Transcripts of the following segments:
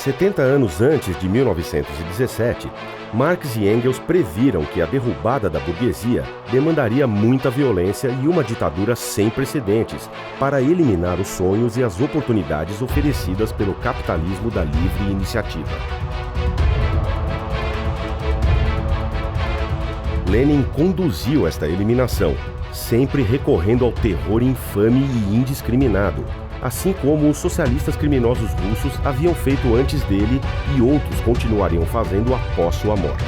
70 anos antes de 1917, Marx e Engels previram que a derrubada da burguesia demandaria muita violência e uma ditadura sem precedentes para eliminar os sonhos e as oportunidades oferecidas pelo capitalismo da livre iniciativa. Lenin conduziu esta eliminação, sempre recorrendo ao terror infame e indiscriminado, assim como os socialistas criminosos russos haviam feito antes dele e outros continuariam fazendo após sua morte.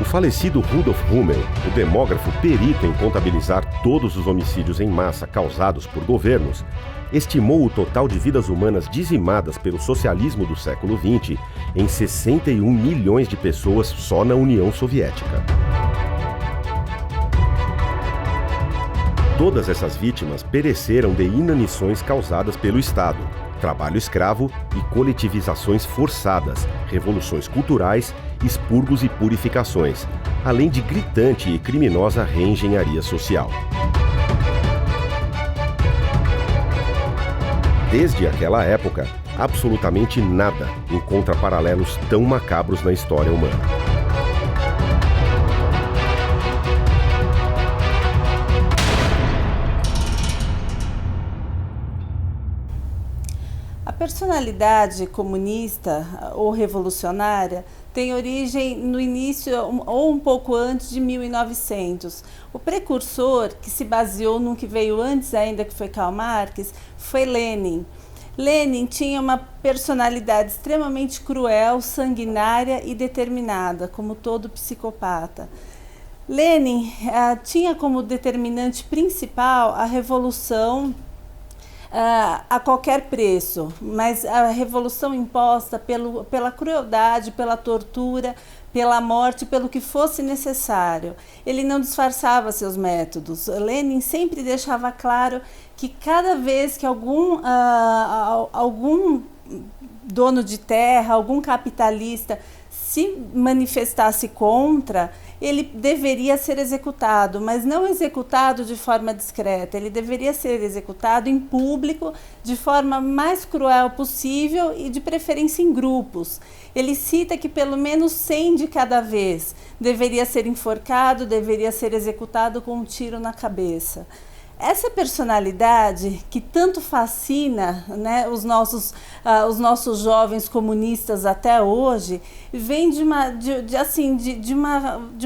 O falecido Rudolf Hummel, o demógrafo perito em contabilizar todos os homicídios em massa causados por governos, estimou o total de vidas humanas dizimadas pelo socialismo do século XX em 61 milhões de pessoas só na União Soviética. Todas essas vítimas pereceram de inanições causadas pelo Estado, trabalho escravo e coletivizações forçadas, revoluções culturais, expurgos e purificações, além de gritante e criminosa reengenharia social. Desde aquela época, absolutamente nada encontra paralelos tão macabros na história humana. A personalidade comunista ou revolucionária tem origem no início ou um pouco antes de 1900. O precursor, que se baseou no que veio antes ainda, que foi Karl Marx, foi Lenin. Lenin tinha uma personalidade extremamente cruel, sanguinária e determinada, como todo psicopata. Lenin tinha como determinante principal a revolução a qualquer preço, mas a revolução imposta pela crueldade, pela tortura, pela morte, pelo que fosse necessário. Ele não disfarçava seus métodos. Lenin sempre deixava claro que cada vez que algum dono de terra, algum capitalista se manifestasse contra, ele deveria ser executado, mas não executado de forma discreta. Ele deveria ser executado em público, de forma mais cruel possível e de preferência em grupos. Ele cita que pelo menos 100 de cada vez deveria ser enforcado, deveria ser executado com um tiro na cabeça. Essa personalidade que tanto fascina, né, os nossos jovens comunistas até hoje, vem de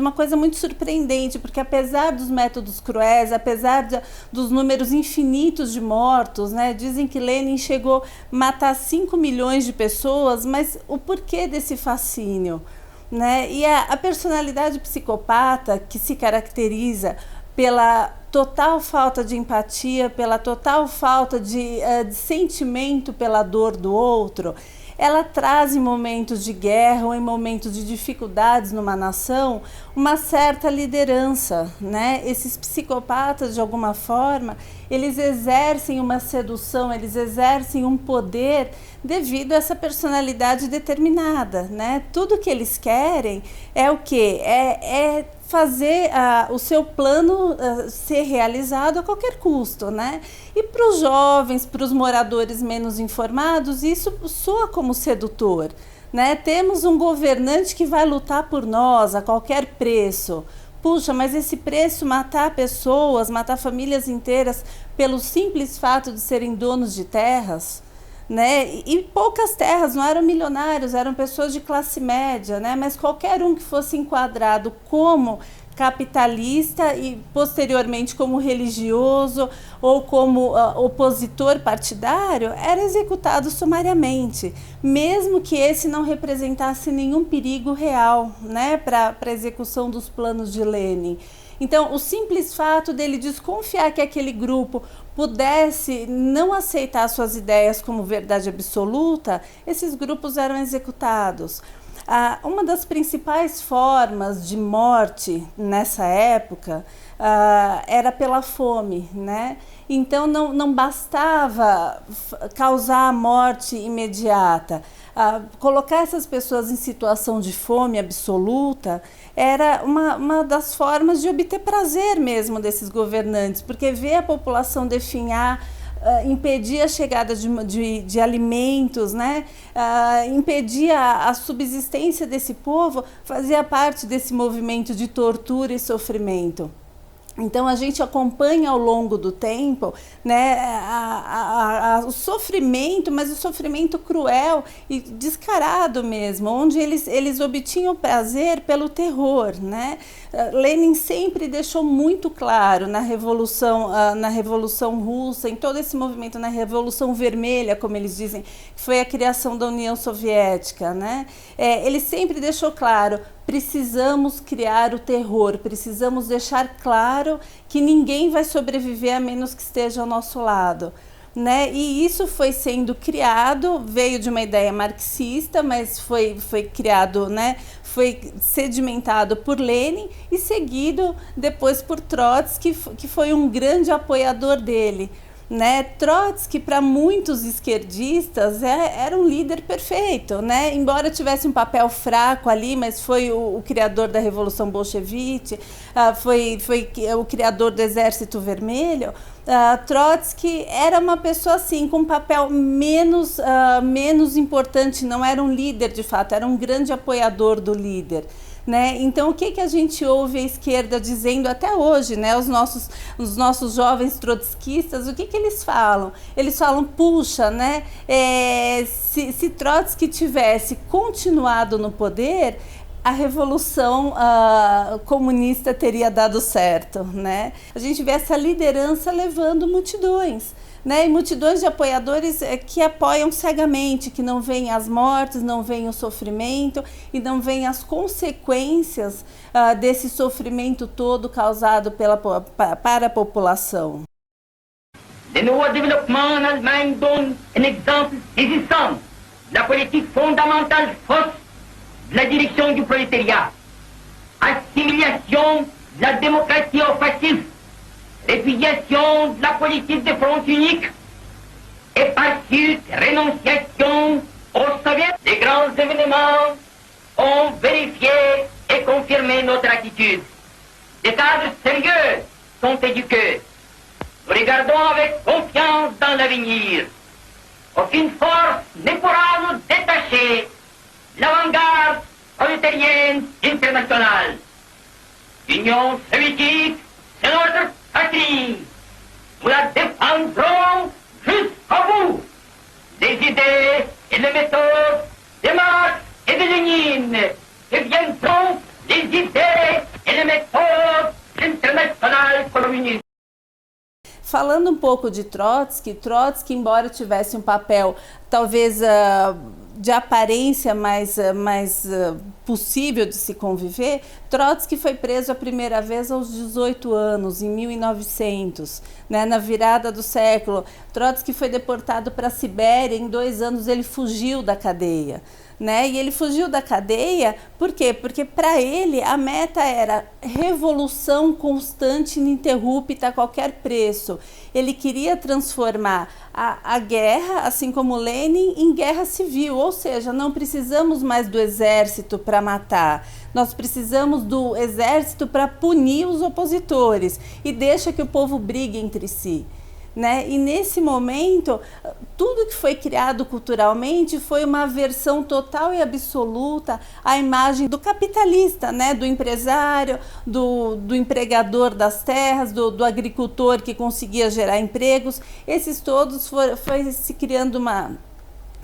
uma coisa muito surpreendente, porque apesar dos métodos cruéis, apesar dos números infinitos de mortos, né, dizem que Lenin chegou a matar 5 milhões de pessoas, mas o porquê desse fascínio? Né? E a personalidade psicopata, que se caracteriza pela total falta de empatia, pela total falta de sentimento pela dor do outro, ela traz em momentos de guerra ou em momentos de dificuldades numa nação uma certa liderança, né? Esses psicopatas, de alguma forma, eles exercem uma sedução, eles exercem um poder devido a essa personalidade determinada, né? Tudo que eles querem é o quê? É fazer o seu plano ser realizado a qualquer custo, né? E para os jovens, para os moradores menos informados, isso soa como sedutor, né? Temos um governante que vai lutar por nós a qualquer preço. Puxa, mas esse preço, matar pessoas, matar famílias inteiras pelo simples fato de serem donos de terras, né? E poucas terras, não eram milionários, eram pessoas de classe média, né? Mas qualquer um que fosse enquadrado como capitalista e posteriormente como religioso ou como opositor partidário era executado sumariamente, mesmo que esse não representasse nenhum perigo real, né, para a execução dos planos de Lenin. Então, o simples fato dele desconfiar que aquele grupo pudesse não aceitar suas ideias como verdade absoluta, esses grupos eram executados. Uma das principais formas de morte nessa época era pela fome, né? Então não bastava causar a morte imediata. Colocar essas pessoas em situação de fome absoluta era uma das formas de obter prazer mesmo desses governantes, porque ver a população definhar, impedir a chegada de alimentos, né? Impedir a subsistência desse povo, fazia parte desse movimento de tortura e sofrimento. Então a gente acompanha ao longo do tempo, né, o sofrimento, mas o sofrimento cruel e descarado mesmo, onde eles obtinham prazer pelo terror, né? Lenin sempre deixou muito claro na Revolução Russa, em todo esse movimento, na Revolução Vermelha, como eles dizem, que foi a criação da União Soviética, né? Ele sempre deixou claro: precisamos criar o terror, precisamos deixar claro que ninguém vai sobreviver a menos que esteja ao nosso lado, né? E isso foi sendo criado, veio de uma ideia marxista, mas foi criado, né? Foi sedimentado por Lenin e seguido depois por Trotsky, que foi um grande apoiador dele, né? Trotsky, para muitos esquerdistas, era um líder perfeito, né? Embora tivesse um papel fraco ali, mas foi o criador da Revolução Bolchevique, foi o criador do Exército Vermelho. Trotsky era uma pessoa assim, com um papel menos importante, não era um líder de fato, era um grande apoiador do líder. Né? Então, o que a gente ouve a esquerda dizendo até hoje, né? Os nossos jovens trotskistas, o que eles falam? Eles falam: puxa, né? Se Trotsky tivesse continuado no poder, a revolução comunista teria dado certo, né? A gente vê essa liderança levando multidões, né? E multidões de apoiadores que apoiam cegamente, que não veem as mortes, não veem o sofrimento e não veem as consequências desse sofrimento todo causado para a população. Le nouveau développement en Allemagne donne un exemple saisissant de la politique fondamentale fausse de la direction du prolétariat. Assimilation de la démocratie au fascisme, répudiation de la politique de front unique et par suite rénonciation aux soviets. Les grands événements ont vérifié et confirmé notre attitude. Des cadres sérieux sont éduqués. Nous regardons avec confiance dans l'avenir. Aucune force ne pourra nous détacher de l'avant-garde prolétarienne internationale. L'Union soviétique, c'est notre patrie. Nous la défendrons jusqu'au bout. Les idées et les méthodes de Marx et de Lénine deviendront les idées et les méthodes internationales communistes. Falando um pouco de Trotsky, embora tivesse um papel talvez de aparência mais possível de se conviver, Trotsky foi preso a primeira vez aos 18 anos, em 1900, né, na virada do século. Trotsky foi deportado para a Sibéria, em 2 anos ele fugiu da cadeia. Né? E ele fugiu da cadeia, por quê? Porque para ele a meta era revolução constante e ininterrupta a qualquer preço. Ele queria transformar a guerra, assim como Lenin, em guerra civil, ou seja, não precisamos mais do exército para matar, nós precisamos do exército para punir os opositores e deixa que o povo brigue entre si. Né? E nesse momento, tudo que foi criado culturalmente foi uma aversão total e absoluta à imagem do capitalista, né? Do empresário, do empregador das terras, do agricultor que conseguia gerar empregos. Esses todos foi se criando uma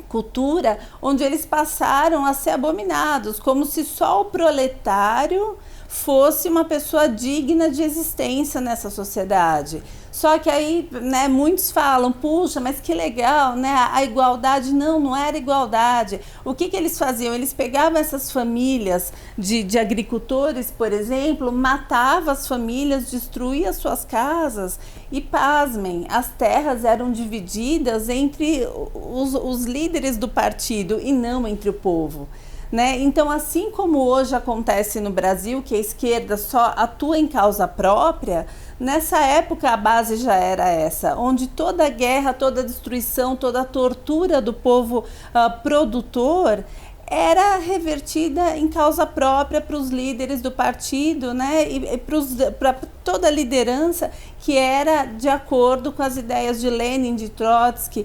cultura onde eles passaram a ser abominados, como se só o proletário fosse uma pessoa digna de existência nessa sociedade. Só que aí, né, muitos falam: puxa, mas que legal, né? A igualdade. Não era igualdade. O que eles faziam? Eles pegavam essas famílias de agricultores, por exemplo, matavam as famílias, destruíam suas casas e, pasmem, as terras eram divididas entre os líderes do partido e não entre o povo. né? Então, assim como hoje acontece no Brasil, que a esquerda só atua em causa própria, nessa época a base já era essa, onde toda a guerra, toda a destruição, toda a tortura do povo produtor era revertida em causa própria para os líderes do partido, né, e para toda a liderança que era de acordo com as ideias de Lenin, de Trotsky,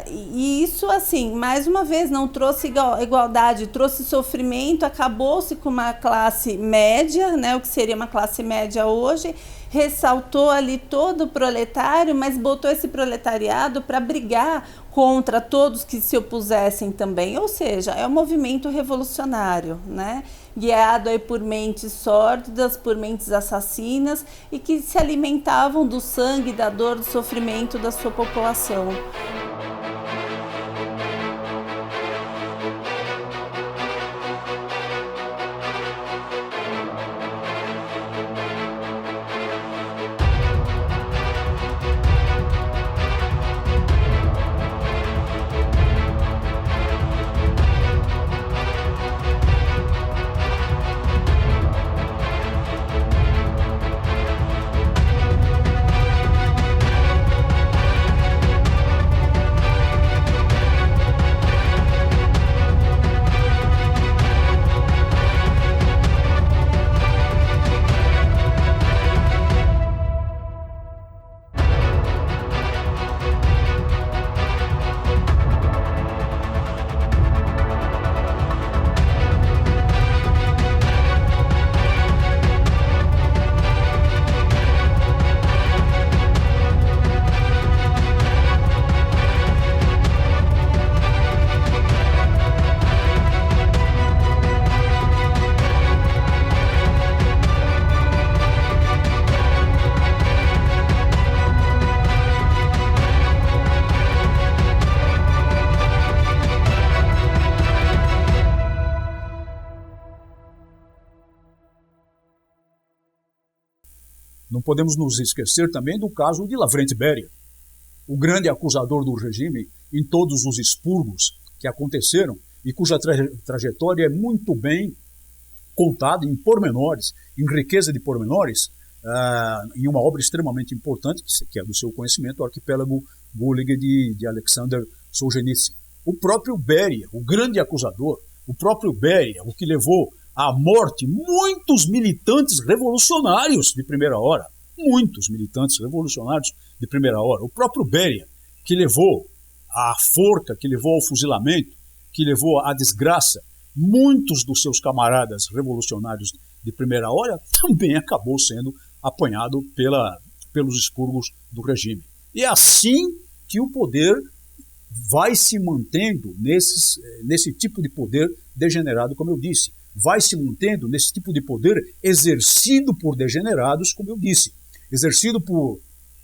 e isso, assim, mais uma vez, não trouxe igualdade, trouxe sofrimento, acabou-se com uma classe média, né, o que seria uma classe média hoje, ressaltou ali todo o proletário, mas botou esse proletariado para brigar contra todos que se opusessem também, ou seja, é um movimento revolucionário, né? Guiado aí por mentes sórdidas, por mentes assassinas e que se alimentavam do sangue, da dor, do sofrimento da sua população. Não podemos nos esquecer também do caso de Lavrenti Beria, o grande acusador do regime em todos os expurgos que aconteceram e cuja trajetória é muito bem contada em pormenores, em riqueza de pormenores, em uma obra extremamente importante, que é do seu conhecimento, o Arquipélago Gulag de Alexander Solzhenitsyn. O próprio Beria, o grande acusador, o próprio Beria, o que levou à morte muitos militantes revolucionários de primeira hora, o próprio Beria, que levou à forca, que levou ao fuzilamento, que levou à desgraça muitos dos seus camaradas revolucionários de primeira hora, também acabou sendo apanhado pelos expurgos do regime. E é assim que o poder vai se mantendo nesse tipo de poder degenerado, como eu disse. Vai se mantendo nesse tipo de poder exercido por degenerados, como eu disse. Exercido por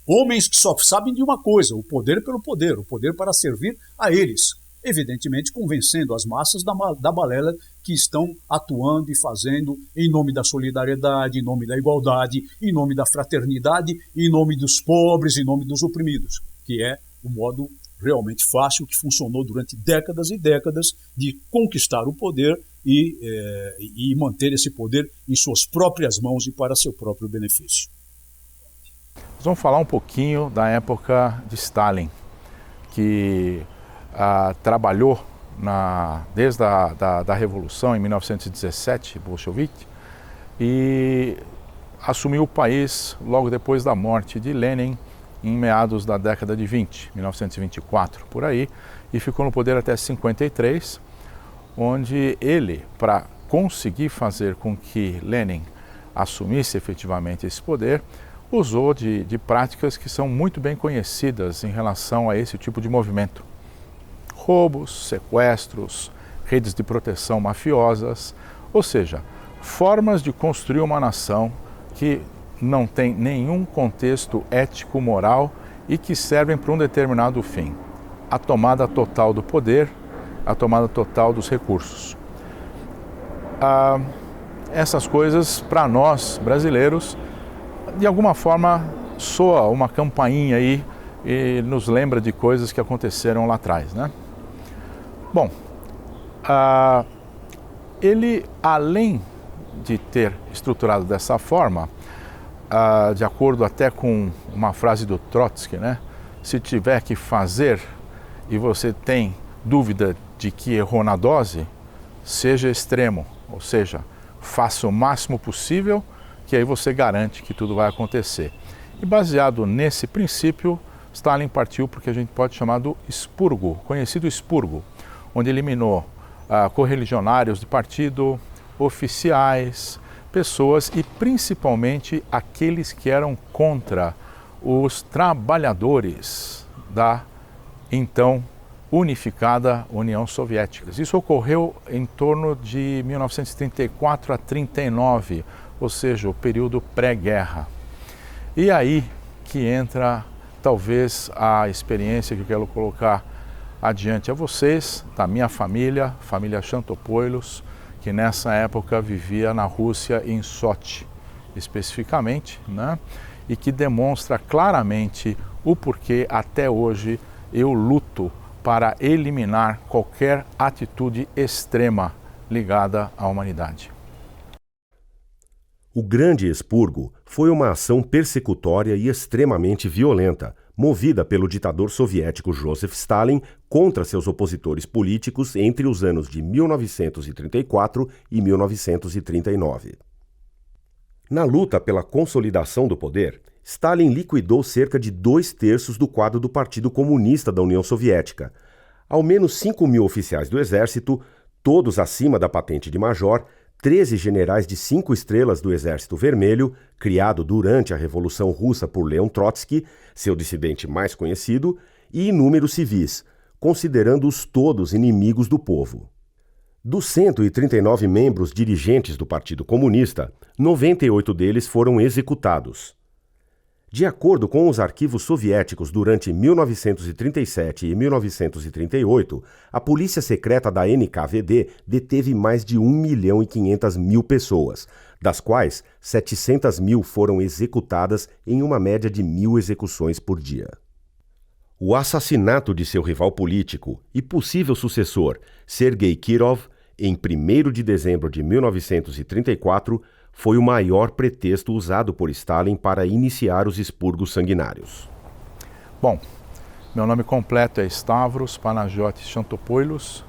homens que só sabem de uma coisa, o poder pelo poder, o poder para servir a eles. Evidentemente convencendo as massas da balela que estão atuando e fazendo em nome da solidariedade, em nome da igualdade, em nome da fraternidade, em nome dos pobres, em nome dos oprimidos, que é o modo realmente fácil que funcionou durante décadas e décadas de conquistar o poder e manter esse poder em suas próprias mãos e para seu próprio benefício. Nós vamos falar um pouquinho da época de Stalin, que trabalhou desde a Revolução em 1917, bolchevique, e assumiu o país logo depois da morte de Lenin, em meados da década de 20, 1924, por aí, e ficou no poder até 53, onde ele, para conseguir fazer com que Lenin assumisse efetivamente esse poder, usou de práticas que são muito bem conhecidas em relação a esse tipo de movimento. Roubos, sequestros, redes de proteção mafiosas, ou seja, formas de construir uma nação que não tem nenhum contexto ético, moral e que servem para um determinado fim: a tomada total do poder, a tomada total dos recursos. Essas coisas, para nós brasileiros, de alguma forma soa uma campainha aí e nos lembra de coisas que aconteceram lá atrás, né? Bom, ele, além de ter estruturado dessa forma, de acordo até com uma frase do Trotsky, né? Se tiver que fazer e você tem dúvida de que errou na dose, seja extremo, ou seja, faça o máximo possível, que aí você garante que tudo vai acontecer. E baseado nesse princípio, Stalin partiu porque a gente pode chamar do expurgo, conhecido expurgo, onde eliminou correligionários de partido, oficiais, pessoas e principalmente aqueles que eram contra os trabalhadores da então unificada União Soviética. Isso ocorreu em torno de 1934 a 39, ou seja, o período pré-guerra. E aí que entra talvez a experiência que eu quero colocar adiante a vocês, da minha família, família Chantopoilos, que nessa época vivia na Rússia, em Sochi, especificamente, né? E que demonstra claramente o porquê até hoje eu luto para eliminar qualquer atitude extrema ligada à humanidade. O Grande Expurgo foi uma ação persecutória e extremamente violenta, movida pelo ditador soviético Joseph Stalin contra seus opositores políticos entre os anos de 1934 e 1939. Na luta pela consolidação do poder, Stalin liquidou cerca de 2/3 do quadro do Partido Comunista da União Soviética. Ao menos 5.000 oficiais do exército, todos acima da patente de major, 13 generais de 5 estrelas do Exército Vermelho, criado durante a Revolução Russa por Leon Trotsky, seu dissidente mais conhecido, e inúmeros civis, considerando-os todos inimigos do povo. Dos 139 membros dirigentes do Partido Comunista, 98 deles foram executados. De acordo com os arquivos soviéticos, durante 1937 e 1938, a polícia secreta da NKVD deteve mais de 1.500.000 pessoas, das quais 700.000 foram executadas em uma média de 1.000 execuções por dia. O assassinato de seu rival político e possível sucessor, Sergei Kirov, em 1º de dezembro de 1934, foi o maior pretexto usado por Stalin para iniciar os expurgos sanguinários. Bom, meu nome completo é Stavros Panagiotis Chantopoilos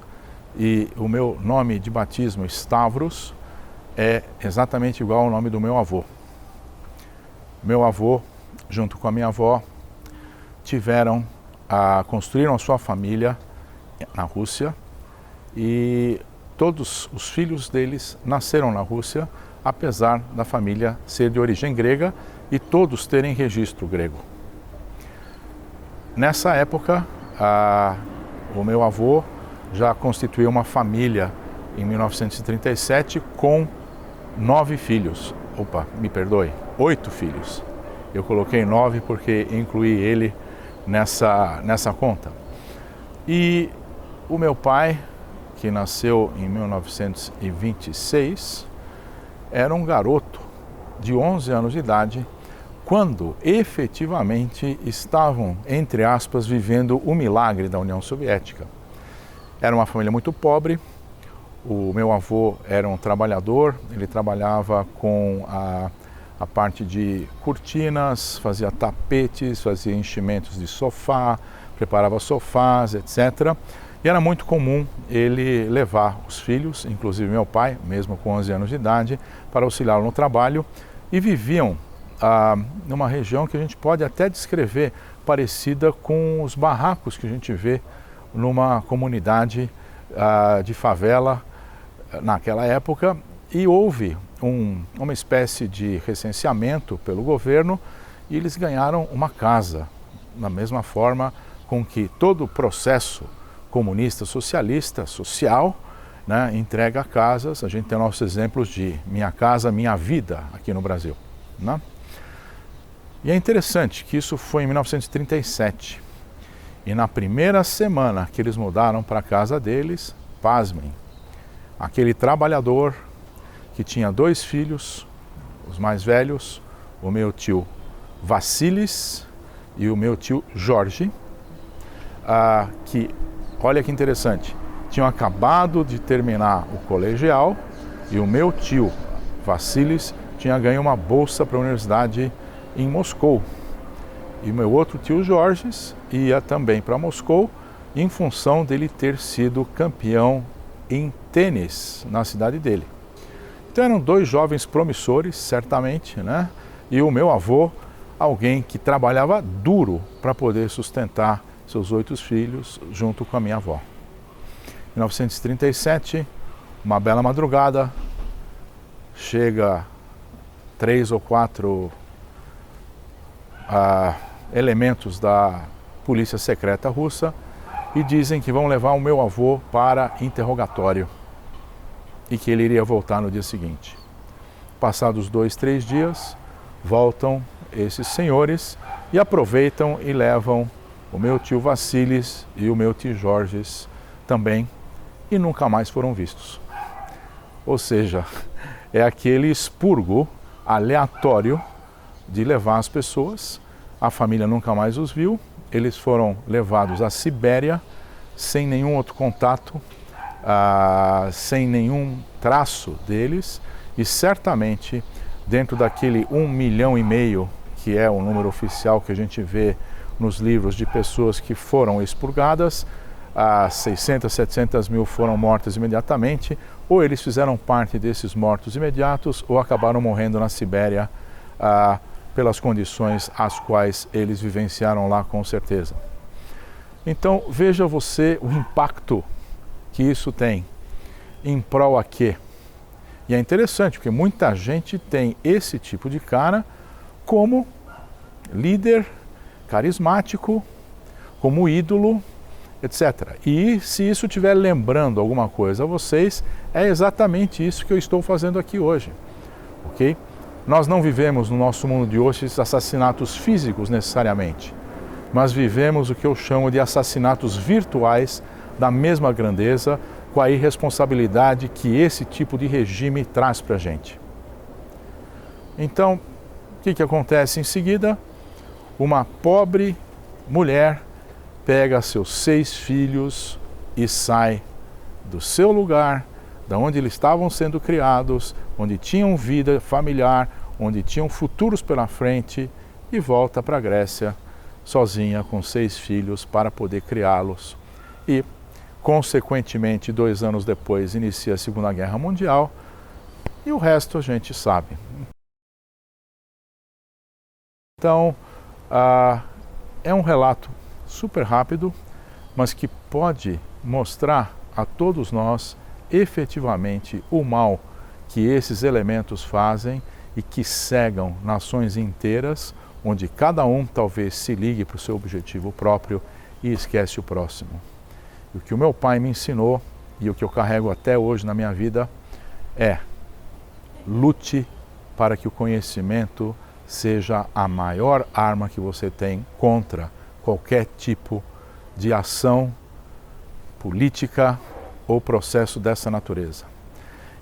e o meu nome de batismo, Stavros, é exatamente igual ao nome do meu avô. Meu avô, junto com a minha avó, construíram a sua família na Rússia e todos os filhos deles nasceram na Rússia, apesar da família ser de origem grega e todos terem registro grego. Nessa época, o meu avô já constituiu uma família em 1937 com 9 filhos. 8 filhos. Eu coloquei 9 porque incluí ele nessa conta. E o meu pai, que nasceu em 1926, era um garoto de 11 anos de idade quando efetivamente estavam, entre aspas, vivendo o milagre da União Soviética. Era uma família muito pobre, o meu avô era um trabalhador, ele trabalhava com a parte de cortinas, fazia tapetes, fazia enchimentos de sofá, preparava sofás, etc. E era muito comum ele levar os filhos, inclusive meu pai, mesmo com 11 anos de idade, para auxiliá-lo no trabalho e viviam numa região que a gente pode até descrever parecida com os barracos que a gente vê numa comunidade de favela naquela época. E houve uma espécie de recenseamento pelo governo e eles ganharam uma casa, da mesma forma com que todo o processo comunista, socialista, social, né, entrega casas. A gente tem nossos exemplos de Minha Casa, Minha Vida aqui no Brasil, né? E é interessante que isso foi em 1937. E na primeira semana que eles mudaram para a casa deles, pasmem, aquele trabalhador que tinha 2 filhos, os mais velhos, o meu tio Vassilis e o meu tio Jorge, que, olha que interessante, tinham acabado de terminar o colegial E o meu tio, Vassilis, tinha ganho uma bolsa para a universidade em Moscou. E meu outro tio, Jorges, ia também para Moscou em função dele ter sido campeão em tênis na cidade dele. Então eram dois jovens promissores, certamente, né? E o meu avô, alguém que trabalhava duro para poder sustentar seus 8 filhos junto com a minha avó. Em 1937, uma bela madrugada, chega 3 ou 4 elementos da polícia secreta russa e dizem que vão levar o meu avô para interrogatório e que ele iria voltar no dia seguinte. Passados 2, 3 dias, voltam esses senhores e aproveitam e levam o meu tio Vassilis e o meu tio Jorges também e nunca mais foram vistos. Ou seja, é aquele expurgo aleatório de levar as pessoas, a família nunca mais os viu, eles foram levados à Sibéria sem nenhum outro contato, sem nenhum traço deles e certamente dentro daquele 1,5 milhão, que é o número oficial que a gente vê nos livros de pessoas que foram expurgadas, 600, 700 mil foram mortas imediatamente, ou eles fizeram parte desses mortos imediatos ou acabaram morrendo na Sibéria pelas condições as quais eles vivenciaram lá com certeza. Então veja você o impacto que isso tem em prol a quê? E é interessante porque muita gente tem esse tipo de cara como líder carismático, como ídolo, etc. E se isso estiver lembrando alguma coisa a vocês, é exatamente isso que eu estou fazendo aqui hoje, ok? Nós não vivemos no nosso mundo de hoje assassinatos físicos necessariamente, mas vivemos o que eu chamo de assassinatos virtuais da mesma grandeza, com a irresponsabilidade que esse tipo de regime traz para a gente. Então, o que acontece em seguida? Uma pobre mulher pega seus 6 filhos e sai do seu lugar, da onde eles estavam sendo criados, onde tinham vida familiar, onde tinham futuros pela frente e volta para a Grécia sozinha com 6 filhos para poder criá-los. E, consequentemente, 2 anos depois, inicia a Segunda Guerra Mundial e o resto a gente sabe. Então, é um relato super rápido, mas que pode mostrar a todos nós efetivamente o mal que esses elementos fazem e que cegam nações inteiras, onde cada um talvez se ligue para o seu objetivo próprio e esquece o próximo. E o que o meu pai me ensinou e o que eu carrego até hoje na minha vida é: lute para que o conhecimento seja a maior arma que você tem contra qualquer tipo de ação política ou processo dessa natureza.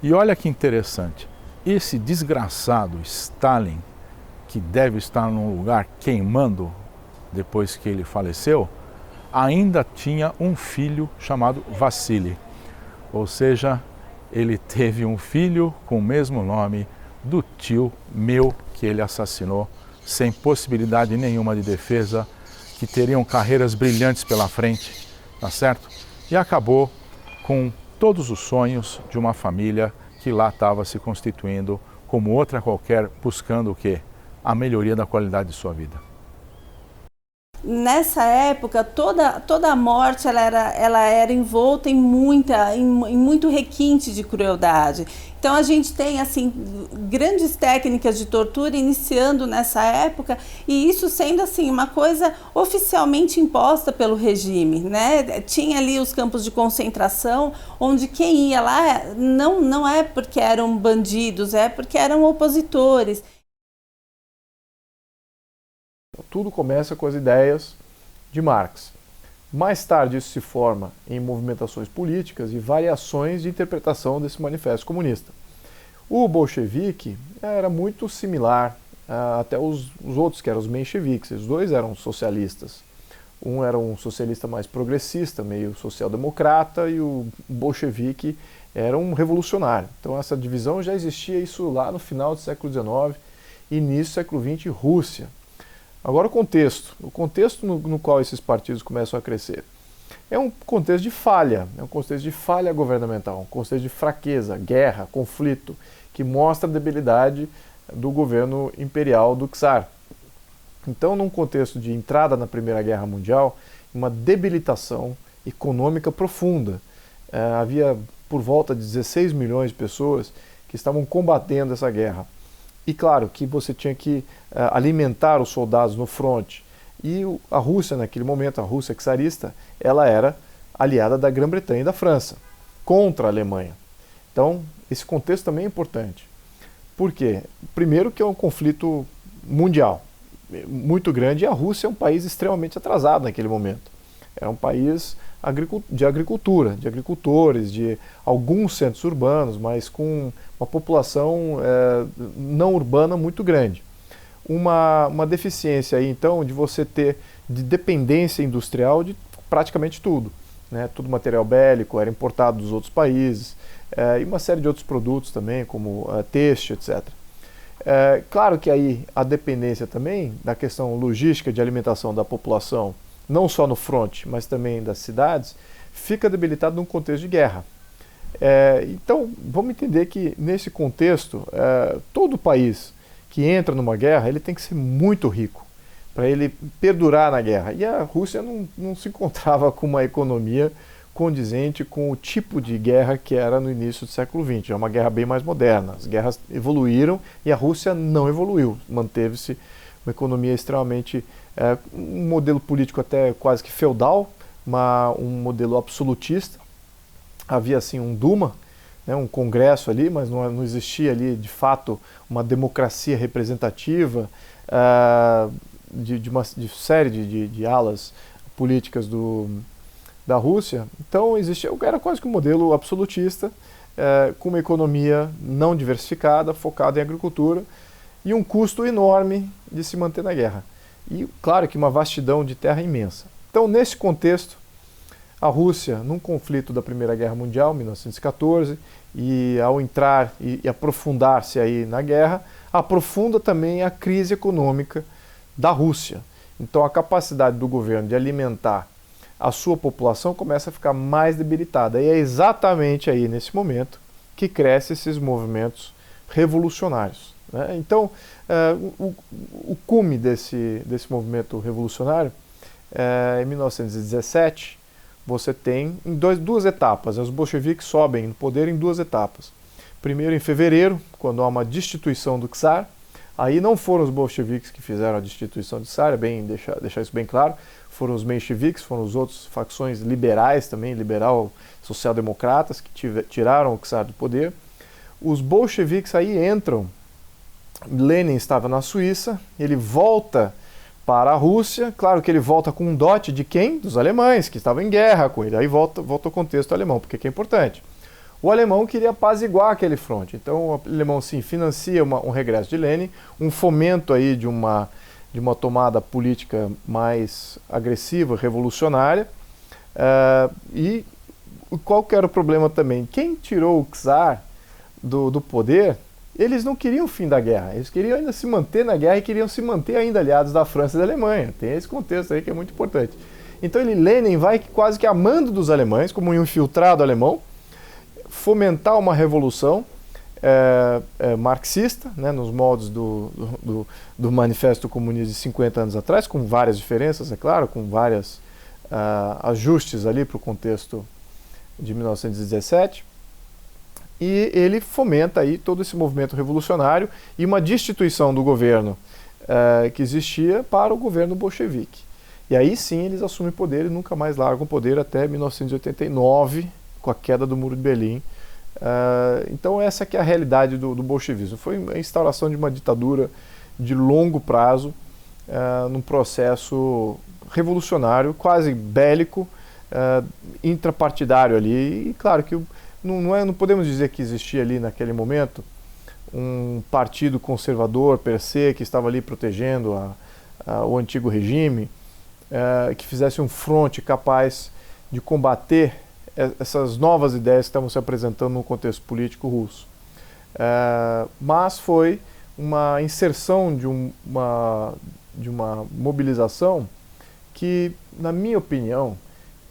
E olha que interessante, esse desgraçado Stalin, que deve estar num lugar queimando depois que ele faleceu, ainda tinha um filho chamado Vassili. Ou seja, ele teve um filho com o mesmo nome do tio meu que ele assassinou, sem possibilidade nenhuma de defesa, que teriam carreiras brilhantes pela frente, tá certo? E acabou com todos os sonhos de uma família que lá estava se constituindo como outra qualquer, buscando o quê? A melhoria da qualidade de sua vida. Nessa época, toda a morte ela era envolta em muito requinte de crueldade. Então a gente tem assim grandes técnicas de tortura iniciando nessa época, e isso sendo assim uma coisa oficialmente imposta pelo regime, né? Tinha ali os campos de concentração, onde quem ia lá não é porque eram bandidos, é porque eram opositores. Tudo começa com as ideias de Marx. Mais tarde isso se forma em movimentações políticas e variações de interpretação desse manifesto comunista. O bolchevique era muito similar até os outros, que eram os mencheviques. Os dois eram socialistas. Um era um socialista mais progressista, meio social-democrata, e o bolchevique era um revolucionário. Então essa divisão já existia, isso lá no final do século XIX, início do século XX, Rússia. Agora o contexto no qual esses partidos começam a crescer. É um contexto de falha, é um contexto de falha governamental, um contexto de fraqueza, guerra, conflito, que mostra a debilidade do governo imperial do czar. Então, num contexto de entrada na Primeira Guerra Mundial, uma debilitação econômica profunda. Havia por volta de 16 milhões de pessoas que estavam combatendo essa guerra. E claro que você tinha que alimentar os soldados no fronte. E a Rússia, naquele momento, a Rússia czarista, ela era aliada da Grã-Bretanha e da França, contra a Alemanha. Então, esse contexto também é importante. Por quê? Primeiro que é um conflito mundial, muito grande, e a Rússia é um país extremamente atrasado naquele momento. É um país de agricultura, de agricultores, de alguns centros urbanos, mas com uma população não urbana muito grande. Uma deficiência aí, então, de você ter de dependência industrial de praticamente tudo, né? Todo material bélico era importado dos outros países, e uma série de outros produtos também, como têxtil, etc. Claro que aí a dependência também da questão logística de alimentação da população, não só no fronte, mas também das cidades, fica debilitado num contexto de guerra. Então, vamos entender que nesse contexto, todo país que entra numa guerra, ele tem que ser muito rico para ele perdurar na guerra. E a Rússia não se encontrava com uma economia condizente com o tipo de guerra que era no início do século XX. É uma guerra bem mais moderna. As guerras evoluíram e a Rússia não evoluiu. Manteve-se uma economia extremamente... um modelo político até quase que feudal, um modelo absolutista. Havia assim um Duma, um congresso ali, mas não existia ali de fato uma democracia representativa de série de alas políticas da Rússia. Então era quase que um modelo absolutista, com uma economia não diversificada, focada em agricultura e um custo enorme de se manter na guerra. E claro que uma vastidão de terra imensa. Então, nesse contexto, a Rússia, num conflito da Primeira Guerra Mundial, 1914, e ao entrar e aprofundar-se aí na guerra, aprofunda também a crise econômica da Rússia. Então a capacidade do governo de alimentar a sua população começa a ficar mais debilitada. E é exatamente aí, nesse momento, que crescem esses movimentos revolucionários, né? Então, o cume desse movimento revolucionário, em 1917, você tem em duas etapas. Os bolcheviques sobem no poder em duas etapas. Primeiro, em fevereiro, quando há uma destituição do czar. Aí não foram os bolcheviques que fizeram a destituição do czar, é bem deixar isso bem claro. Foram os mencheviques, foram as outras facções liberais também, liberal, social-democratas, que tiraram o czar do poder. Os bolcheviques aí entram. Lenin estava na Suíça, ele volta para a Rússia, claro que ele volta com um dote de quem? Dos alemães, que estavam em guerra com ele. Aí volta ao contexto alemão, porque é importante. O alemão queria apaziguar aquele fronte, então o alemão sim financia um regresso de Lenin, um fomento aí de uma tomada política mais agressiva, revolucionária. E qual que era o problema também? Quem tirou o czar do poder, eles não queriam o fim da guerra, eles queriam ainda se manter na guerra e queriam se manter ainda aliados da França e da Alemanha. Tem esse contexto aí que é muito importante. Então Lenin vai quase que a mando dos alemães, como um infiltrado alemão, fomentar uma revolução marxista, né, nos moldes do Manifesto Comunista de 50 anos atrás, com várias diferenças, é claro, com vários ajustes ali para o contexto de 1917. E ele fomenta aí todo esse movimento revolucionário e uma destituição do governo que existia para o governo bolchevique. E aí sim eles assumem poder e nunca mais largam o poder até 1989, com a queda do Muro de Berlim. Então essa que é a realidade do bolchevismo. Foi a instauração de uma ditadura de longo prazo, num processo revolucionário, quase bélico, intrapartidário ali. E claro que não podemos dizer que existia ali naquele momento um partido conservador per se que estava ali protegendo o antigo regime, que fizesse um fronte capaz de combater essas novas ideias que estavam se apresentando no contexto político russo. Mas foi uma inserção de uma mobilização que, na minha opinião,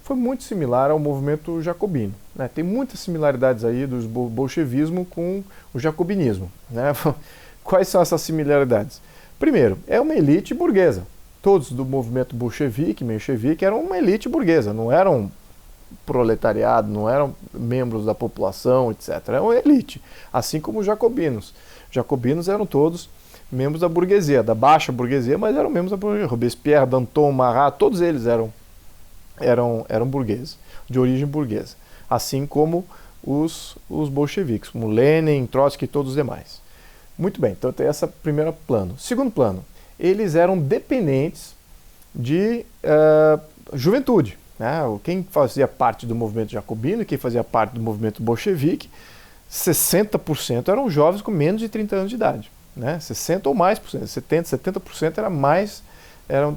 foi muito similar ao movimento jacobino, né? Tem muitas similaridades aí do bolchevismo com o jacobinismo, né? Quais são essas similaridades? Primeiro, é uma elite burguesa. Todos do movimento bolchevique, menchevique, eram uma elite burguesa, não eram proletariado, não eram membros da população, etc. Era uma elite, assim como os jacobinos. Os jacobinos eram todos membros da burguesia, da baixa burguesia, mas eram membros da burguesia. Robespierre, Danton, Marat, todos eles eram burgueses, de origem burguesa. Assim como os bolcheviques, como Lenin, Trotsky e todos os demais. Muito bem, então tem esse primeiro plano. Segundo plano, eles eram dependentes de juventude, né? Quem fazia parte do movimento jacobino e quem fazia parte do movimento bolchevique, 60% eram jovens com menos de 30 anos de idade, né? 60% ou mais, 70%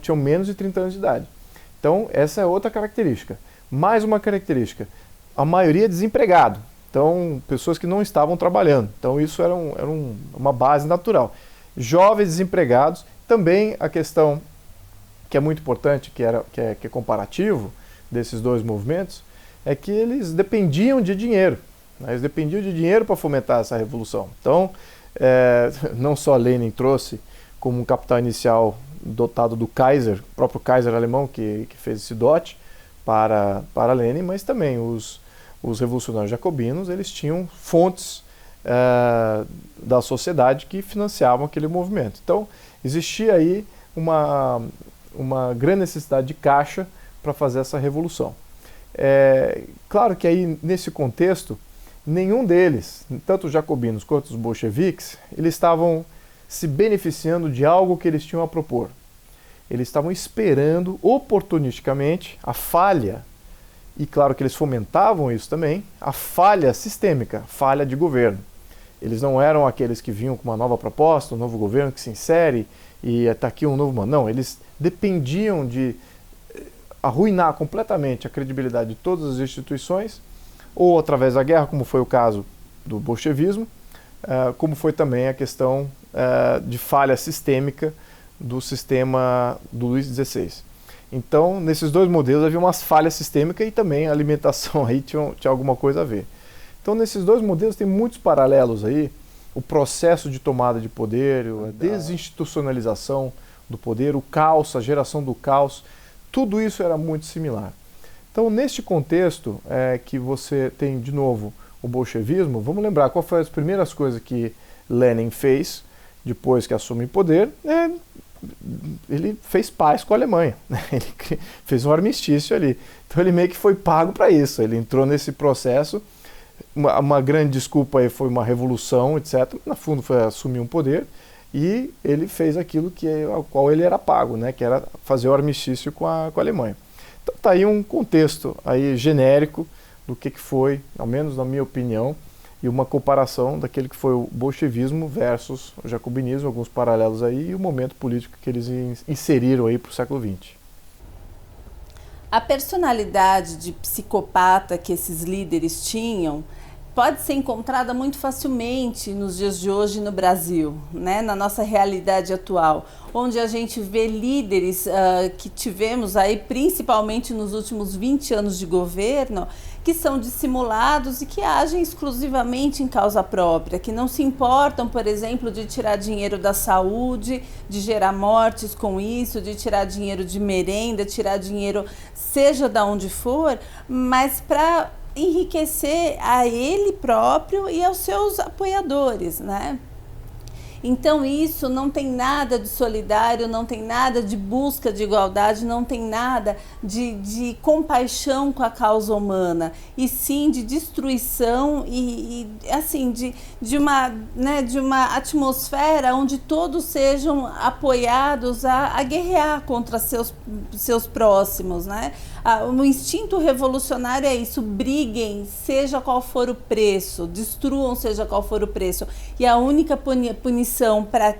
tinham menos de 30 anos de idade. Então, essa é outra característica. Mais uma característica, a maioria desempregado. Então, pessoas que não estavam trabalhando. Então, isso era uma base natural. Jovens desempregados, também a questão que é muito importante, que é comparativo desses dois movimentos, é que eles dependiam de dinheiro. Né? Eles dependiam de dinheiro para fomentar essa revolução. Então, não só Lenin trouxe como um capital inicial dotado do Kaiser, o próprio Kaiser alemão que fez esse dote para Lenin, mas também os revolucionários jacobinos, eles tinham fontes da sociedade que financiavam aquele movimento. Então, existia aí uma grande necessidade de caixa para fazer essa revolução. Claro que aí, nesse contexto, nenhum deles, tanto os jacobinos quanto os bolcheviques, eles estavam se beneficiando de algo que eles tinham a propor. Eles estavam esperando oportunisticamente a falha, e claro que eles fomentavam isso também, a falha sistêmica, falha de governo. Eles não eram aqueles que vinham com uma nova proposta, um novo governo que se insere e está aqui um novo... Não, eles dependiam de arruinar completamente a credibilidade de todas as instituições, ou através da guerra, como foi o caso do bolchevismo, como foi também a questão de falha sistêmica do sistema do Luís XVI. Então, nesses dois modelos havia umas falhas sistêmicas e também a alimentação aí tinha alguma coisa a ver. Então, nesses dois modelos tem muitos paralelos aí, o processo de tomada de poder, a desinstitucionalização do poder, o caos, a geração do caos, tudo isso era muito similar. Então, neste contexto que você tem, de novo, o bolchevismo, vamos lembrar qual foi as primeiras coisas que Lenin fez depois que assume o poder. Ele fez paz com a Alemanha, né? Ele fez um armistício ali. Então ele meio que foi pago para isso. Ele entrou nesse processo. Uma grande desculpa aí foi uma revolução, etc. No fundo foi assumir um poder e ele fez aquilo ao qual ele era pago, né? Que era fazer o armistício com a Alemanha. Então tá aí um contexto aí genérico do que foi, ao menos na minha opinião, e uma comparação daquele que foi o bolchevismo versus o jacobinismo, alguns paralelos aí, e o momento político que eles inseriram aí para o século XX. A personalidade de psicopata que esses líderes tinham pode ser encontrada muito facilmente nos dias de hoje no Brasil, né? Na nossa realidade atual, onde a gente vê líderes que tivemos aí, principalmente nos últimos 20 anos de governo, que são dissimulados e que agem exclusivamente em causa própria, que não se importam, por exemplo, de tirar dinheiro da saúde, de gerar mortes com isso, de tirar dinheiro de merenda, tirar dinheiro seja de onde for, mas para enriquecer a ele próprio e aos seus apoiadores, né? Então isso não tem nada de solidário, não tem nada de busca de igualdade, não tem nada de compaixão com a causa humana, e sim de destruição e assim, de uma atmosfera onde todos sejam apoiados a guerrear contra seus próximos, né? O instinto revolucionário é isso: briguem, seja qual for o preço, destruam, seja qual for o preço. E a única punição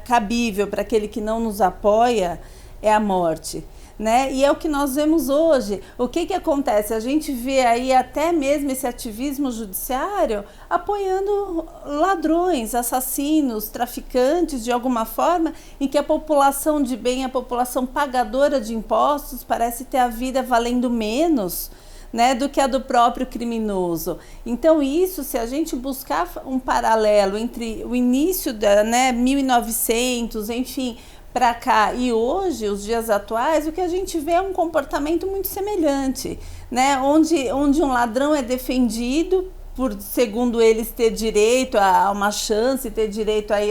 cabível para aquele que não nos apoia é a morte. Né? E é o que nós vemos hoje. O que acontece? A gente vê aí até mesmo esse ativismo judiciário apoiando ladrões, assassinos, traficantes, de alguma forma, em que a população de bem, a população pagadora de impostos, parece ter a vida valendo menos, né, do que a do próprio criminoso. Então isso, se a gente buscar um paralelo entre o início da 1900, enfim, para cá e hoje, os dias atuais, o que a gente vê é um comportamento muito semelhante, né? Onde um ladrão é defendido por, segundo eles, ter direito a uma chance, ter direito aí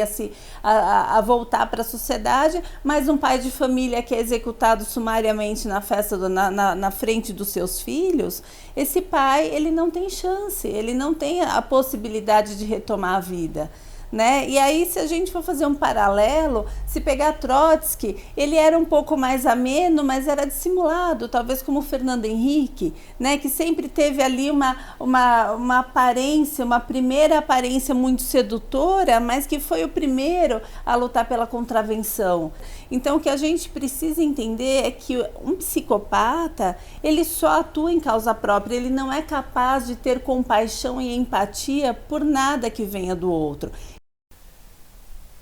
a voltar para a sociedade, mas um pai de família que é executado sumariamente na festa, na frente dos seus filhos, esse pai, ele não tem chance, ele não tem a possibilidade de retomar a vida. Né? E aí, se a gente for fazer um paralelo, se pegar Trotsky, ele era um pouco mais ameno, mas era dissimulado, talvez como o Fernando Henrique, né? Que sempre teve ali uma aparência, uma primeira aparência muito sedutora, mas que foi o primeiro a lutar pela contravenção. Então, o que a gente precisa entender é que um psicopata, ele só atua em causa própria, ele não é capaz de ter compaixão e empatia por nada que venha do outro.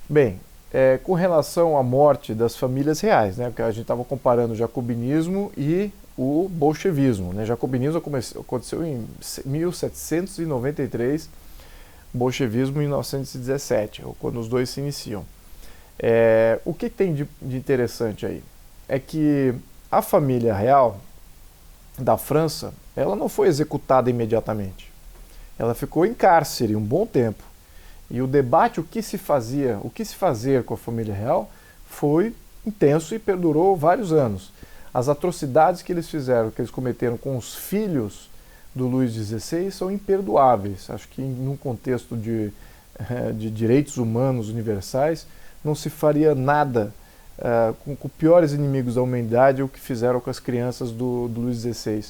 Bem, com relação à morte das famílias reais, né, porque a gente estava comparando o jacobinismo e o bolchevismo. Né? O jacobinismo aconteceu em 1793, o bolchevismo em 1917, quando os dois se iniciam. O que tem de interessante aí? É que a família real da França, ela não foi executada imediatamente. Ela ficou em cárcere um bom tempo. E o debate, o que se fazer com a família real, foi intenso e perdurou vários anos. As atrocidades que eles fizeram, que eles cometeram com os filhos do Luís XVI são imperdoáveis. Acho que num contexto de direitos humanos universais, não se faria nada com piores inimigos da humanidade o que fizeram com as crianças do Luís XVI.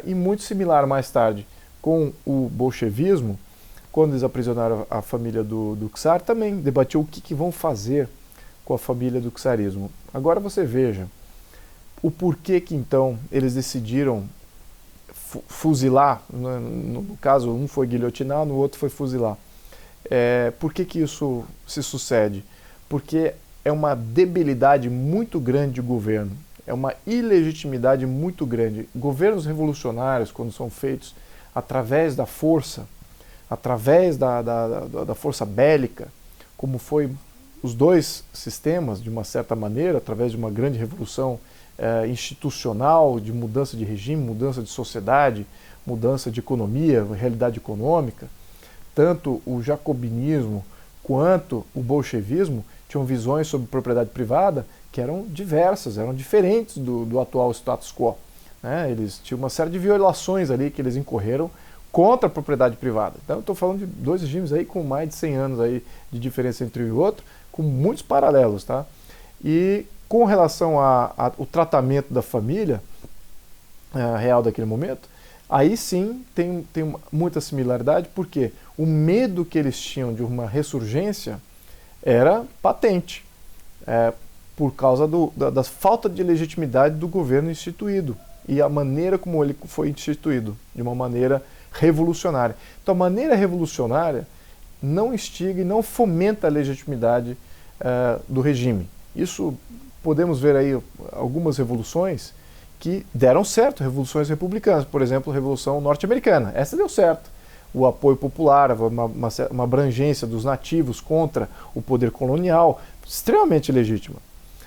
E muito similar mais tarde com o bolchevismo, quando eles aprisionaram a família do czar, também debatiu o que vão fazer com a família do czarismo. Agora você veja o porquê que então eles decidiram fuzilar, no caso um foi guilhotinar, no outro foi fuzilar. Por que isso se sucede? Porque é uma debilidade muito grande de governo, é uma ilegitimidade muito grande. Governos revolucionários, quando são feitos através da força, através da força bélica, como foi os dois sistemas, de uma certa maneira, através de uma grande revolução institucional, de mudança de regime, mudança de sociedade, mudança de economia, realidade econômica, tanto o jacobinismo quanto o bolchevismo tinham visões sobre propriedade privada que eram diversas, eram diferentes do atual status quo. Né? Eles tinham uma série de violações ali que eles incorreram contra a propriedade privada. Então eu estou falando de dois regimes aí com mais de 100 anos aí de diferença entre um e outro, com muitos paralelos, tá? E com relação ao tratamento da família real daquele momento, aí sim tem muita similaridade, porque o medo que eles tinham de uma ressurgência era patente, por causa da falta de legitimidade do governo instituído e a maneira como ele foi instituído, de uma maneira revolucionária. Então a maneira revolucionária não instiga e não fomenta a legitimidade do regime. Isso podemos ver aí algumas revoluções que deram certo, revoluções republicanas, por exemplo, a Revolução Norte-Americana. Essa deu certo. O apoio popular, uma abrangência dos nativos contra o poder colonial, extremamente legítima.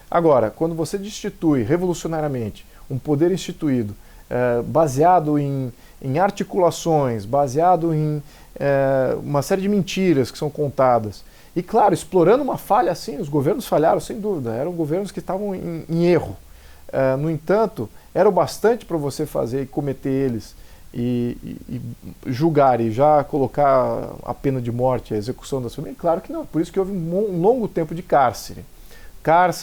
Agora, quando você destitui revolucionariamente um poder instituído, baseado em articulações, baseado em uma série de mentiras que são contadas, e claro, explorando uma falha assim, os governos falharam sem dúvida, eram governos que estavam em erro. No entanto, era o bastante para você fazer e cometer eles e julgar e já colocar a pena de morte, a execução das famílias? Claro que não, por isso que houve um longo tempo de cárcere,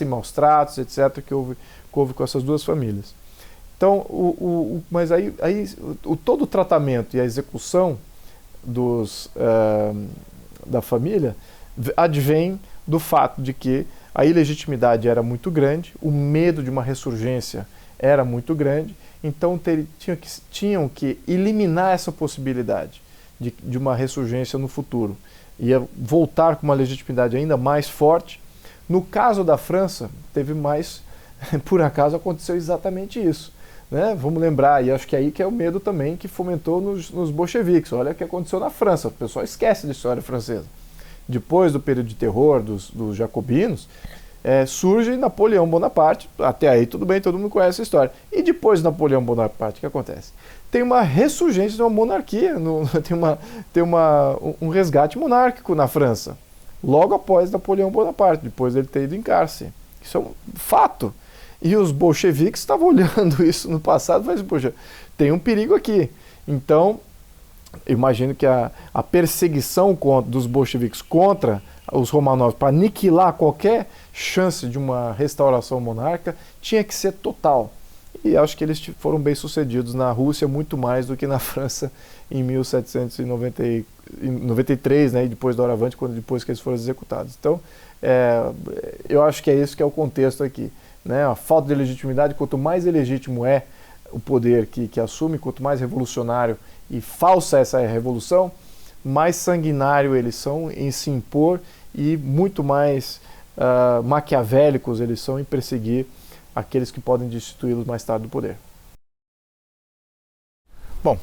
maus tratos, etc., que houve com essas duas famílias. Então, mas aí todo o tratamento e a execução da família advém do fato de que A ilegitimidade era muito grande, o medo de uma ressurgência era muito grande, então tinham que eliminar essa possibilidade de uma ressurgência no futuro. Ia voltar com uma legitimidade ainda mais forte. No caso da França, teve mais, por acaso aconteceu exatamente isso. Né? Vamos lembrar, e acho que aí que é o medo também que fomentou nos bolcheviques. Olha o que aconteceu na França, o pessoal esquece da história francesa. Depois do período de terror dos jacobinos, surge Napoleão Bonaparte. Até aí tudo bem, todo mundo conhece a história. E depois de Napoleão Bonaparte, o que acontece? Tem uma ressurgência de uma monarquia, tem um resgate monárquico na França, logo após Napoleão Bonaparte, depois ele ter ido em cárcere. Isso é um fato. E os bolcheviques estavam olhando isso no passado e falaram assim, poxa, tem um perigo aqui. Então, imagino que a perseguição dos bolcheviques contra os Romanov para aniquilar qualquer chance de uma restauração monárquica tinha que ser total. E acho que eles foram bem sucedidos na Rússia muito mais do que na França em 1793, né, e depois do Doravante, depois que eles foram executados. Então, eu acho que é isso que é o contexto aqui. Né? A falta de legitimidade, quanto mais ilegítimo é o poder que assume, quanto mais revolucionário e falsa essa revolução, mais sanguinário eles são em se impor e muito mais maquiavélicos eles são em perseguir aqueles que podem destituí-los mais tarde do poder. Bom,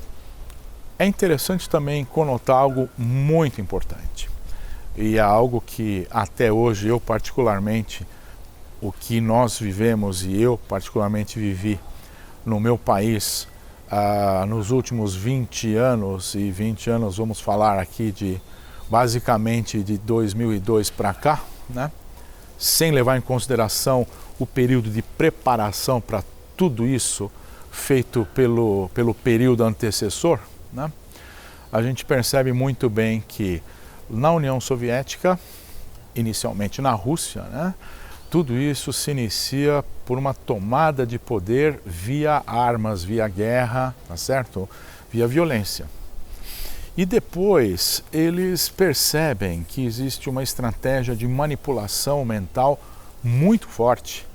é interessante também conotar algo muito importante. E é algo que até hoje eu particularmente, o que nós vivemos e eu particularmente vivi no meu país nos últimos 20 anos, e 20 anos vamos falar aqui de basicamente de 2002 para cá, né? Sem levar em consideração o período de preparação para tudo isso feito pelo período antecessor, né? A gente percebe muito bem que na União Soviética, inicialmente na Rússia, né, tudo isso se inicia por uma tomada de poder via armas, via guerra, tá certo? Via violência. E depois eles percebem que existe uma estratégia de manipulação mental muito forte,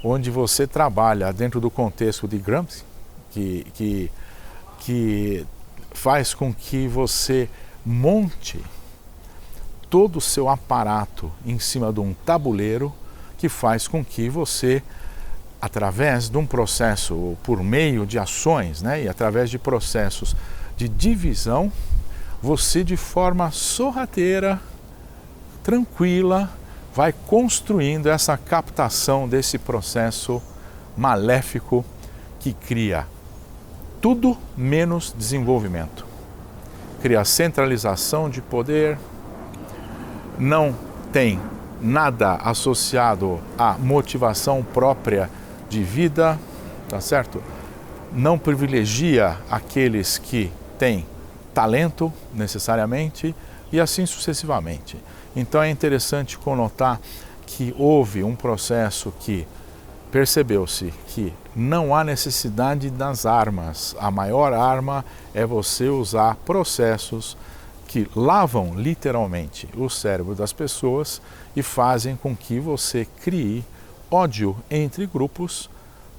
onde você trabalha dentro do contexto de Gramsci, que faz com que você monte todo o seu aparato em cima de um tabuleiro, que faz com que você, através de um processo, por meio de ações, né, e através de processos de divisão, você de forma sorrateira, tranquila, vai construindo essa captação desse processo maléfico que cria tudo menos desenvolvimento. Cria centralização de poder, não tem nada associado à motivação própria de vida, tá certo? Não privilegia aqueles que têm talento necessariamente e assim sucessivamente. Então é interessante conotar que houve um processo que percebeu-se que não há necessidade das armas. A maior arma é você usar processos que lavam literalmente o cérebro das pessoas e fazem com que você crie ódio entre grupos,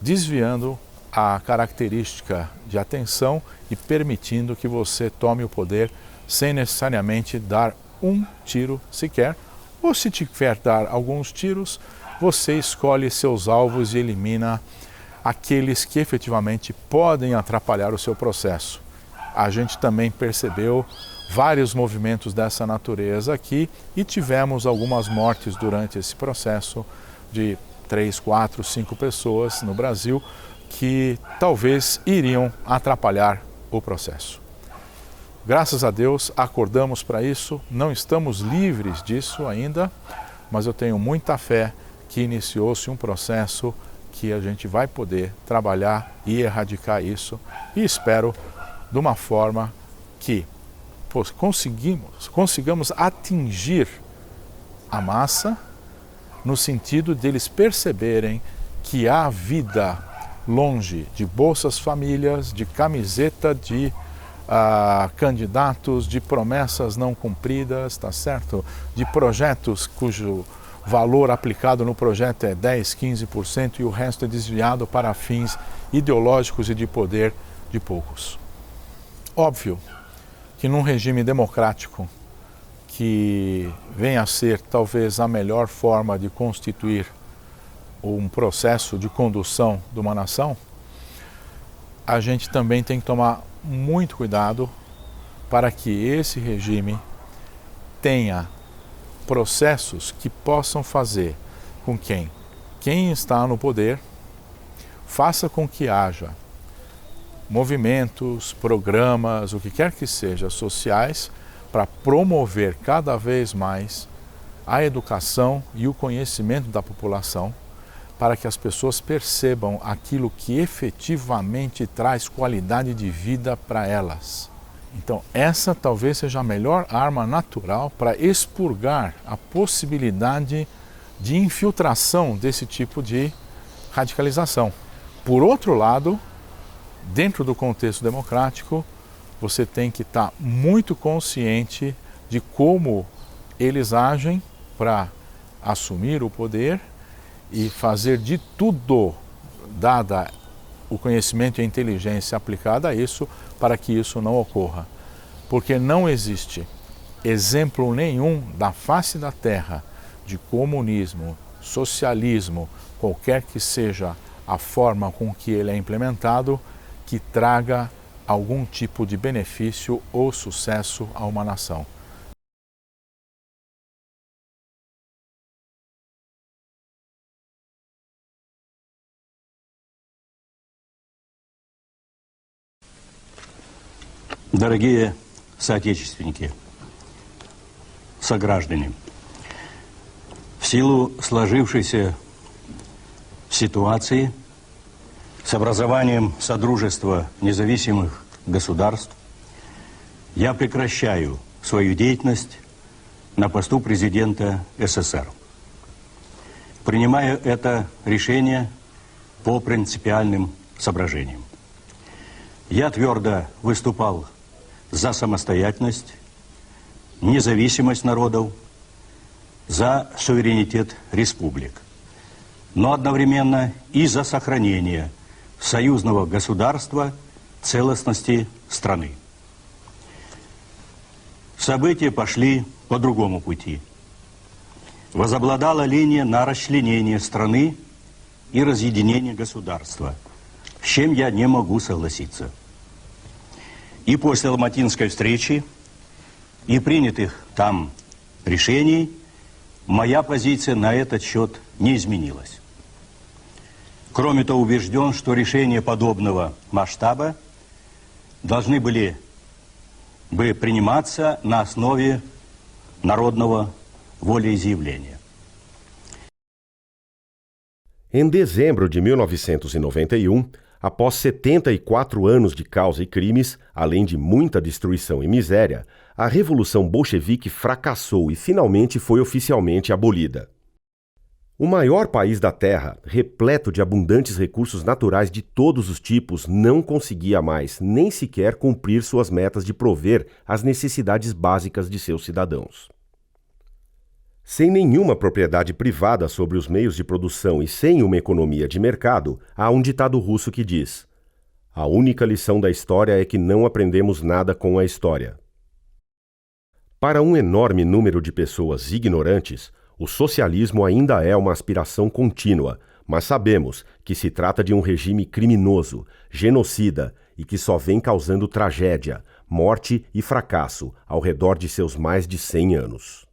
desviando a característica de atenção e permitindo que você tome o poder sem necessariamente dar um tiro sequer, ou se tiver dar alguns tiros, você escolhe seus alvos e elimina aqueles que efetivamente podem atrapalhar o seu processo. A gente também percebeu vários movimentos dessa natureza aqui e tivemos algumas mortes durante esse processo de 3, 4, 5 pessoas no Brasil que talvez iriam atrapalhar o processo. Graças a Deus acordamos para isso, não estamos livres disso ainda, mas eu tenho muita fé que iniciou-se um processo que a gente vai poder trabalhar e erradicar isso, e espero de uma forma que consigamos atingir a massa no sentido deles perceberem que há vida longe de Bolsas Famílias, de camiseta de candidatos, de promessas não cumpridas, tá certo? De projetos cujo valor aplicado no projeto é 10, 15% e o resto é desviado para fins ideológicos e de poder de poucos. Óbvio que num regime democrático, que venha a ser talvez a melhor forma de constituir um processo de condução de uma nação, a gente também tem que tomar muito cuidado para que esse regime tenha processos que possam fazer com que quem está no poder faça com que haja movimentos, programas, o que quer que seja, sociais, para promover cada vez mais a educação e o conhecimento da população, para que as pessoas percebam aquilo que efetivamente traz qualidade de vida para elas. Então, essa talvez seja a melhor arma natural para expurgar a possibilidade de infiltração desse tipo de radicalização. Por outro lado, dentro do contexto democrático, você tem que estar muito consciente de como eles agem para assumir o poder e fazer de tudo, dada o conhecimento e a inteligência aplicada a isso, para que isso não ocorra. Porque não existe exemplo nenhum da face da Terra de comunismo, socialismo, qualquer que seja a forma com que ele é implementado, que traga algum tipo de benefício ou sucesso a uma nação. Дорогие соотечественники, сограждане, в силу сложившейся ситуации с образованием Содружества независимых государств я прекращаю свою деятельность на посту президента СССР. Принимаю это решение по принципиальным соображениям. Я твердо выступал за самостоятельность, независимость народов, за суверенитет республик, но одновременно и за сохранение союзного государства, целостности страны. События пошли по другому пути. Возобладала линия на расчленение страны и разъединение государства, с чем я не могу согласиться. И после Алматинской встречи и принятых там решений моя позиция на этот счет не изменилась. Кроме того, убежден, что решения подобного масштаба должны были бы приниматься на основе народного волеизъявления. Em dezembro de 1991, após 74 anos de causa e crimes, além de muita destruição e miséria, a Revolução Bolchevique fracassou e finalmente foi oficialmente abolida. O maior país da Terra, repleto de abundantes recursos naturais de todos os tipos, não conseguia mais nem sequer cumprir suas metas de prover as necessidades básicas de seus cidadãos. Sem nenhuma propriedade privada sobre os meios de produção e sem uma economia de mercado, há um ditado russo que diz: "A única lição da história é que não aprendemos nada com a história." Para um enorme número de pessoas ignorantes, o socialismo ainda é uma aspiração contínua, mas sabemos que se trata de um regime criminoso, genocida e que só vem causando tragédia, morte e fracasso ao redor de seus mais de 100 anos.